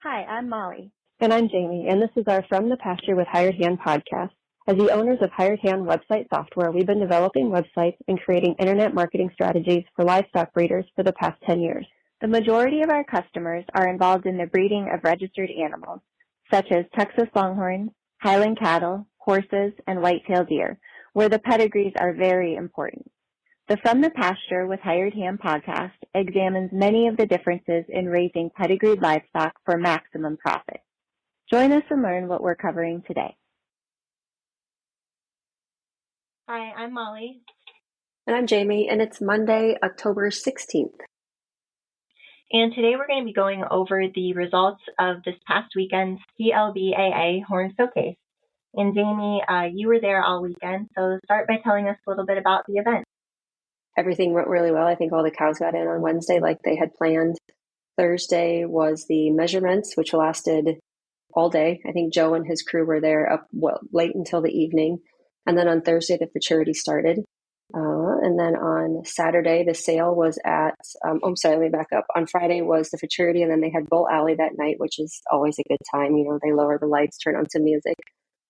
Hi, I'm Molly. And I'm Jamie, and this is our From the Pasture with Hired Hand podcast. As the owners of Hired Hand website software, we've been developing websites and creating internet marketing strategies for livestock breeders for the past 10 years. The majority of our customers are involved in the breeding of registered animals, such as Texas Longhorns, Highland cattle, horses, and white-tailed deer, where the pedigrees are very important. The From the Pasture with Hired Hand podcast examines many of the differences in raising pedigreed livestock for maximum profit. Join us and learn what we're covering today. Hi, I'm Molly. And I'm Jamie, and it's Monday, October 16th. And today we're going to be going over the results of this past weekend's TLBAA Horn Showcase. And Jamie, you were there all weekend, so start by telling us a little bit about the event. Everything went really well. I think all the cows got in on Wednesday like they had planned. Thursday was the measurements, which lasted all day. I think Joe and his crew were there up late until the evening. And then on Thursday, the futurity started. And then on Saturday, the sale was at, let me back up. On Friday was the futurity, and then they had Bull Alley that night, which is always a good time. You know, they lower the lights, turn on some music.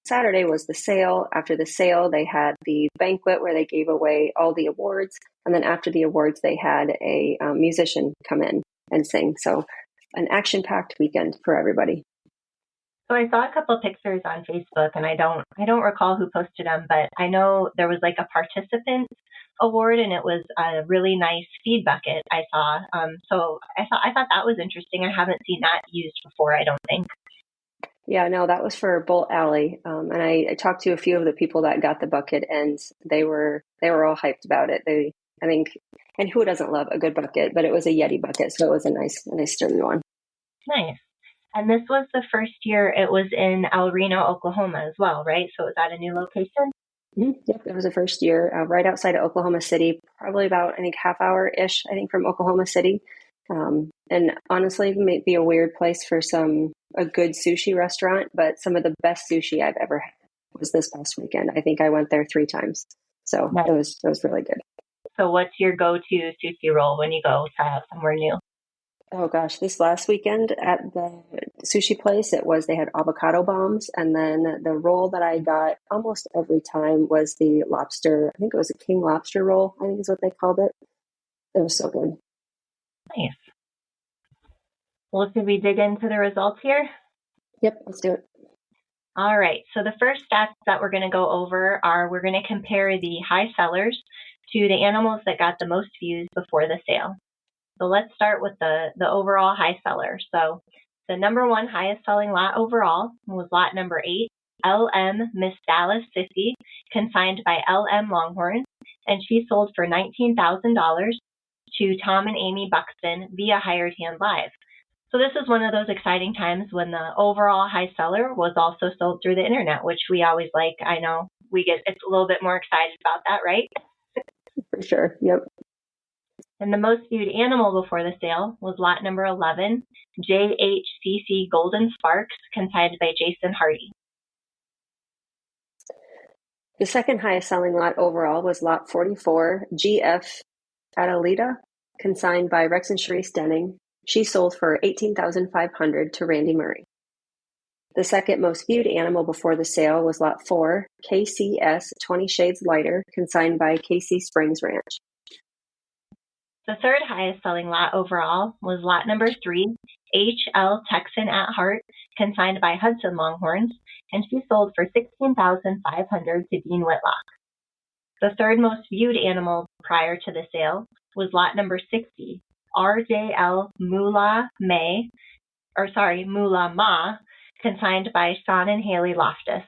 Saturday was the sale. After the sale, they had the banquet where they gave away all the awards. And then after the awards, they had a musician come in and sing. So an action-packed weekend for everybody. So I saw a couple of pictures on Facebook, and I don't recall who posted them, but I know there was like a participant award, and it was a really nice feed bucket I saw. So I thought that was interesting. I haven't seen that used before, I don't think. Yeah, no, that was for Bull Alley. And I talked to a few of the people that got the bucket, and they were all hyped about it. I think, and who doesn't love a good bucket? But it was a Yeti bucket, so it was a nice sturdy one. Nice. And this was the first year it was in Reno, Oklahoma as well, right? So it was at a new location? Mm-hmm. Yep, it was the first year right outside of Oklahoma City, probably about, I think, half hour-ish, I think, from Oklahoma City. And honestly, it may be a weird place for a good sushi restaurant, but some of the best sushi I've ever had was this past weekend. I think I went there 3 times. So nice. It was really good. So what's your go-to sushi roll when you go try out somewhere new? Oh gosh, this last weekend at the sushi place, they had avocado bombs, and then the roll that I got almost every time was the lobster. I think it was a king lobster roll, I think is what they called it. It was so good. Nice. Well, should we dig into the results here? Yep, let's do it. All right. So the first stats that we're going to go over are we're going to compare the high sellers to the animals that got the most views before the sale. So let's start with the overall high seller. So the number one highest selling lot overall was lot number 8, LM Miss Dallas 50, consigned by LM Longhorn, and she sold for $19,000 to Tom and Amy Buxton via Hired Hand Live. So this is one of those exciting times when the overall high seller was also sold through the internet, which we always like. I know it's a little bit more excited about that, right? For sure. Yep. And the most viewed animal before the sale was lot number 11, JHCC Golden Sparks, consigned by Jason Hardy. The second highest selling lot overall was lot 44, GF Adelita, consigned by Rex and Sharice Denning. She sold for $18,500 to Randy Murray. The second most viewed animal before the sale was lot 4, KCS 20 Shades Lighter, consigned by KC Springs Ranch. The third highest selling lot overall was lot number 3, HL Texan at Heart, consigned by Hudson Longhorns, and she sold for $16,500 to Dean Whitlock. The third most viewed animal prior to the sale was lot number 60, RJL Moolah Ma, consigned by Sean and Haley Loftus.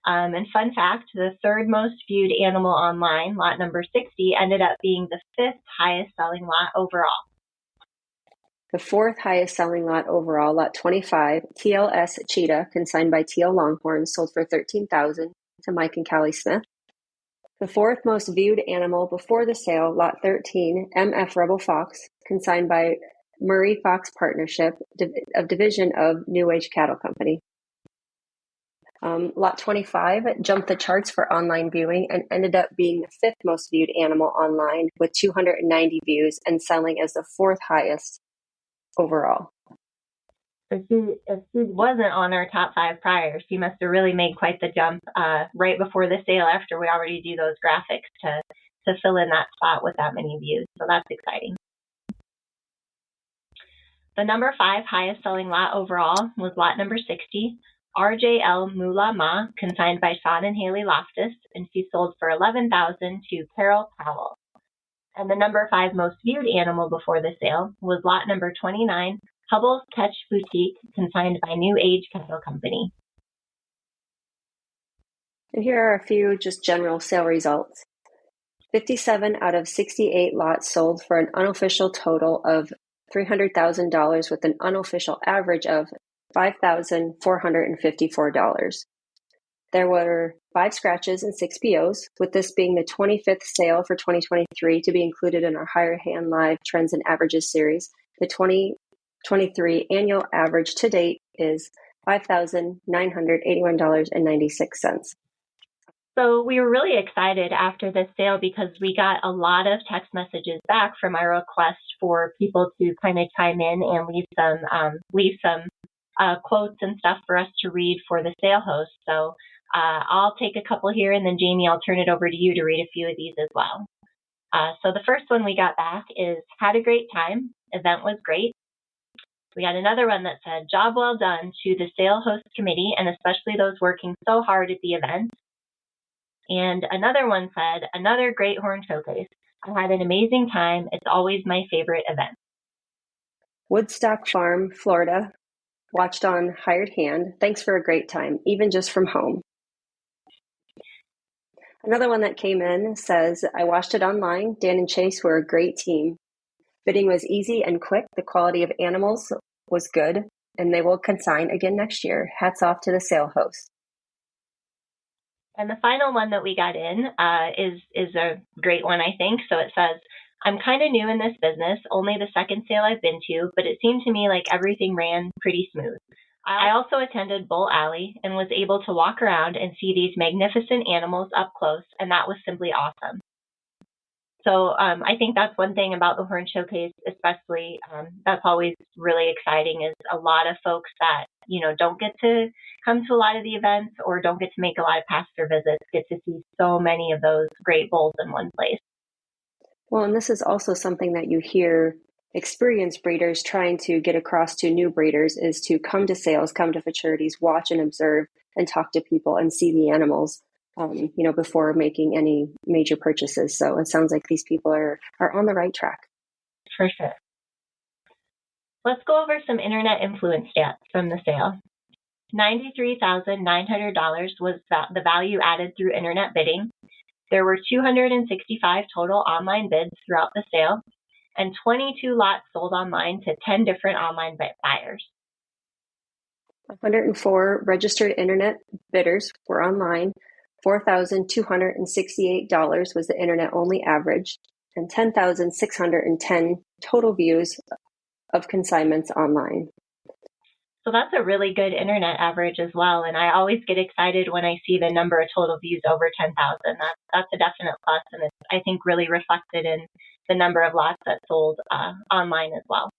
And fun fact, the third most viewed animal online, lot number 60, ended up being the 5th highest selling lot overall. The 4th highest selling lot overall, lot 25, TLS Cheetah, consigned by TL Longhorn, sold for $13,000 to Mike and Callie Smith. The 4th most viewed animal before the sale, lot 13, MF Rebel Fox, consigned by Murray Fox Partnership, division of New Age Cattle Company. Lot 25 jumped the charts for online viewing and ended up being the 5th most viewed animal online with 290 views and selling as the 4th highest overall. So if she wasn't on our top 5 prior, she must have really made quite the jump right before the sale after we already do those graphics to fill in that spot with that many views. So that's exciting. The number 5 highest selling lot overall was lot number 60, RJL Mula Ma, consigned by Sean and Haley Loftus, and she sold for $11,000 to Carol Powell. And the number 5 most viewed animal before the sale was lot number 29, Hubble's Catch Boutique, consigned by New Age Cattle Company. And here are a few just general sale results. 57 out of 68 lots sold for an unofficial total of $300,000 with an unofficial average of $5,454. There were 5 scratches and 6 POs, with this being the 25th sale for 2023 to be included in our Higher Hand Live Trends and Averages series. The 2023 annual average to date is $5,981.96. So we were really excited after this sale because we got a lot of text messages back from our request for people to kind of chime in and leave some quotes and stuff for us to read for the sale host. So I'll take a couple here, and then Jamie, I'll turn it over to you to read a few of these as well. So the first one we got back is, had a great time. Event was great. We got another one that said, job well done to the sale host committee, and especially those working so hard at the event. And another one said, another great horn showcase. I had an amazing time. It's always my favorite event. Woodstock Farm, Florida. Watched on Hired Hand. Thanks for a great time, even just from home. Another one that came in says, I watched it online. Dan and Chase were a great team. Bidding was easy and quick. The quality of animals was good, and they will consign again next year. Hats off to the sale host. And the final one that we got in is a great one, I think. So it says, I'm kind of new in this business, only the second sale I've been to, but it seemed to me like everything ran pretty smooth. I also attended Bull Alley and was able to walk around and see these magnificent animals up close, and that was simply awesome. So I think that's one thing about the Horn Showcase, especially that's always really exciting, is a lot of folks that, don't get to come to a lot of the events or don't get to make a lot of pasture visits get to see so many of those great bulls in one place. Well, and this is also something that you hear experienced breeders trying to get across to new breeders, is to come to sales, come to futurities, watch and observe and talk to people and see the animals, before making any major purchases. So it sounds like these people are on the right track. For sure. Let's go over some internet influence stats from the sale. $93,900 was the value added through internet bidding. There were 265 total online bids throughout the sale, and 22 lots sold online to 10 different online buyers. 104 registered internet bidders were online. $4,268 was the internet-only average, and 10,610 total views of consignments online. So that's a really good internet average as well. And I always get excited when I see the number of total views over 10,000. That's a definite plus. And it's, I think, really reflected in the number of lots that sold online as well.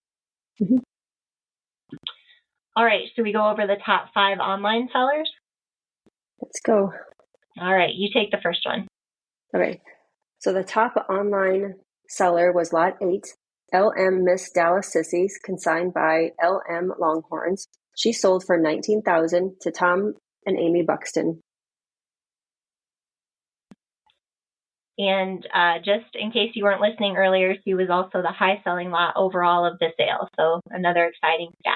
Mm-hmm. All right. Should we go over the top 5 online sellers? Let's go. All right. You take the first one. Okay. So the top online seller was Lot 8, LM Miss Dallas Sissies, consigned by LM Longhorns. She sold for $19,000 to Tom and Amy Buxton. And just in case you weren't listening earlier, she was also the high selling lot overall of the sale. So another exciting stat.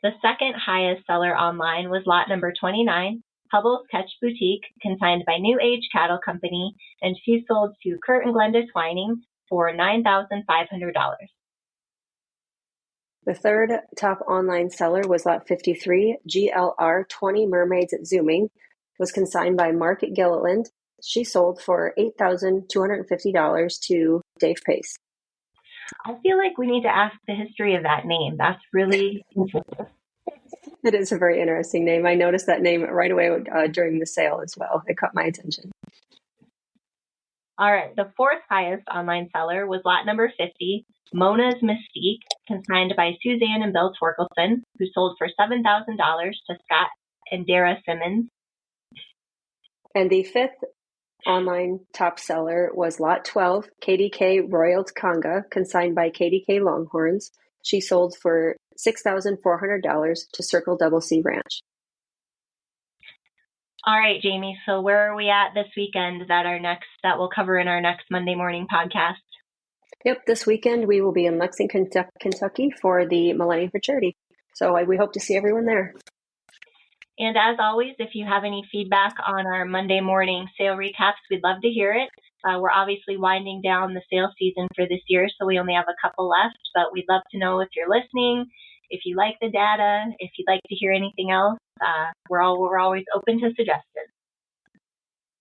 The second highest seller online was lot number 29, Hubble's Catch Boutique, consigned by New Age Cattle Company, and she sold to Kurt and Glenda Twining for $9,500. The third top online seller was lot 53, GLR 20 Mermaids at Zooming, was consigned by Mark Gilliland. She sold for $8,250 to Dave Pace. I feel like we need to ask the history of that name. That's really interesting. It is a very interesting name. I noticed that name right away during the sale as well. It caught my attention. All right, the fourth highest online seller was lot number 50, Mona's Mystique, consigned by Suzanne and Bill Torkelson, who sold for $7,000 to Scott and Dara Simmons. And the fifth online top seller was lot 12, KDK Royal Conga, consigned by KDK Longhorns. She sold for $6,400 to Circle Double C Ranch. All right, Jamie. So where are we at this weekend that we'll cover in our next Monday morning podcast? Yep, this weekend we will be in Lexington, Kentucky for the Millennium for Charity. So we hope to see everyone there. And as always, if you have any feedback on our Monday morning sale recaps, we'd love to hear it. We're obviously winding down the sale season for this year, so we only have a couple left, but we'd love to know if you're listening, if you like the data, if you'd like to hear anything else. We're always open to suggestions.